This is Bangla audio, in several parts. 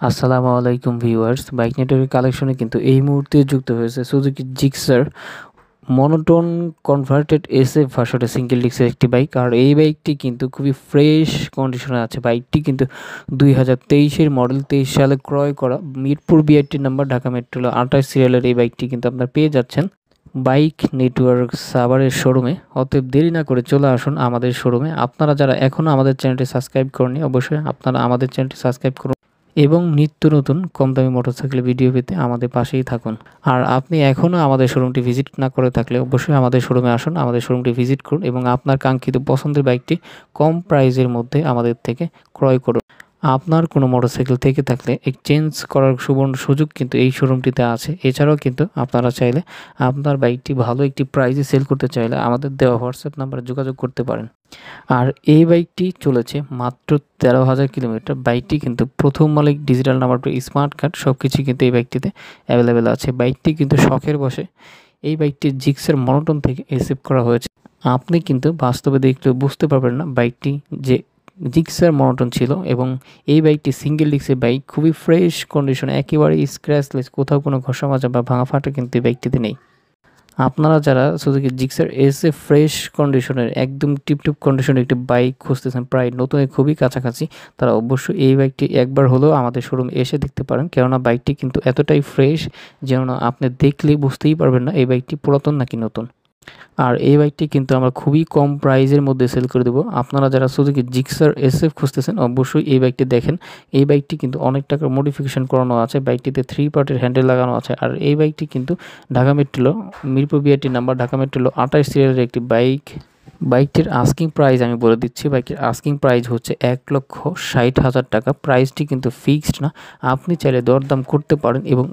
আসসালামু আলাইকুম ভিউয়ার্স, বাইক নেটওয়ার্কের কালেকশনে কিন্তু এই মুহূর্তে যুক্ত হয়েছে Suzuki Gixxer monotone converted SF ভার্সনের সিঙ্গেল ডিস্কের একটি বাইক। আর এই বাইকটি কিন্তু খুবই ফ্রেশ কন্ডিশনে আছে। বাইকটি কিন্তু 2023-এর মডেল, 23 সালে ক্রয় করা, Mirpur BRT number, Dhaka metro 28 সিরিয়ালের এই বাইকটি কিন্তু আপনারা পেয়ে যাচ্ছেন বাইক নেটওয়ার্ক সাভারের শোরুমে। অতএব দেরি না করে চলে আসুন আমাদের শোরুমে। আপনারা যারা এখনও আমাদের চ্যানেলটি সাবস্ক্রাইব করেননি, অবশ্যই আপনারা আমাদের চ্যানেলটি সাবস্ক্রাইব করুন এবং নিত্য নতুন কম দামি মোটরসাইকেল ভিডিও পেতে আমাদের পাশেই থাকুন। আর আপনি এখনও আমাদের শোরুমটি ভিজিট না করে থাকলে অবশ্যই আমাদের শোরুমে আসুন, আমাদের শোরুমটি ভিজিট করুন এবং আপনার কাঙ্ক্ষিত পছন্দের বাইকটি কম প্রাইসের মধ্যে আমাদের থেকে ক্রয় করুন। আপনার কোনো মোটরসাইকেল থেকে থাকলে এক্সচেঞ্জ করার সুবর্ণ সুযোগ কিন্তু এই শোরুমটিতে আছে। এছাড়াও কিন্তু আপনারা চাইলে আপনার বাইকটি ভালো একটি প্রাইসে সেল করতে চাইলে আমাদের দেওয়া হোয়াটসঅ্যাপ নাম্বারে যোগাযোগ করতে পারেন। আর এই বাইকটি চলেছে মাত্র 13,000 কিলোমিটার। বাইকটি কিন্তু প্রথম মালিক, digital number plate, smart card সবকিছুই কিন্তু এই বাইকটিতে অ্যাভেলেবেল আছে। বাইকটি কিন্তু শখের বশে এই বাইকটি জিক্সের মনোটন থেকে এসএফ করা হয়েছে। আপনি কিন্তু বাস্তবে দেখলে বুঝতে পারবেন না বাইকটি যে জিক্সার মনোটন ছিল। এবং এই বাইকটি সিঙ্গেল ডিস্কের বাইক, খুবই ফ্রেশ কন্ডিশনে, একেবারে স্ক্র্যাচলেস, কোথাও কোনো ঘষা মাজা বা ভাঙা ফাটা কিন্তু এই বাইকটিতে নেই। আপনারা যারা সুজুকি জিক্সার এসএফ ফ্রেশ কন্ডিশনের একদম টিপটপ কন্ডিশনের একটি বাইক খুঁজতেছেন, প্রায় নতুনের খুবই কাছাকাছি, তারা অবশ্যই এই বাইকটি একবার হলেও আমাদের শোরুমে এসে দেখতে পারেন। কেননা বাইকটি কিন্তু এতটাই ফ্রেশ যেন আপনি দেখলে বুঝতেই পারবেন না এই বাইকটি পুরাতন নাকি নতুন। আর এই বাইকটি কিন্তু আমরা খুবই কম প্রাইজের মধ্যে সেল করে দেবো। আপনারা যারা সুজুকি জিক্সার এসএফ খুঁজতেছেন অবশ্যই এই বাইকটি দেখেন। এই বাইকটি কিন্তু অনেক টাকার মডিফিকেশন করানো আছে। বাইকটিতে 3 পার্টের হ্যান্ডেল লাগানো আছে। আর এই বাইকটি কিন্তু Dhaka metro, Mirpur BRT number, Dhaka metro 28 সিরিয়ালের একটি বাইক। বাইকটির আস্কিং প্রাইস আমি বলে দিচ্ছি। বাইকটির আস্কিং প্রাইস হচ্ছে 1,60,000 টাকা। প্রাইসটি কিন্তু ফিক্সড না, আপনি চাইলে দরদাম করতে পারেন এবং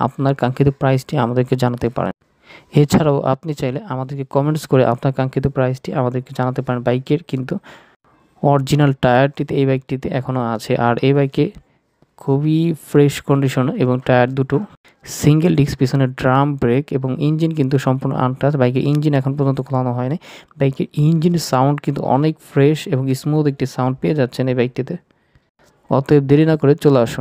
আপনার কাঙ্ক্ষিত প্রাইসটি আমাদেরকে জানাতে পারেন। এছাড়াও আপনি চাইলে আমাদেরকে কমেন্টস করে আপনার কাঙ্ক্ষিত প্রাইসটি আমাদেরকে জানাতে পারেন। বাইকের কিন্তু অরিজিনাল টায়ারটিতে এই বাইকটিতে এখনও আছে। আর এই বাইকে খুবই ফ্রেশ কন্ডিশন এবং টায়ার দুটো সিঙ্গেল ডিস্ক, পিছনে ড্রাম ব্রেক এবং ইঞ্জিন কিন্তু সম্পূর্ণ আনটাচ। বাইকের ইঞ্জিন এখন পর্যন্ত খোলানো হয়নি। বাইকের ইঞ্জিনের সাউন্ড কিন্তু অনেক ফ্রেশ এবং স্মুথ একটি সাউন্ড পেয়ে যাচ্ছেন এই বাইকটিতে। অতএব দেরি না করে চলে আসুন।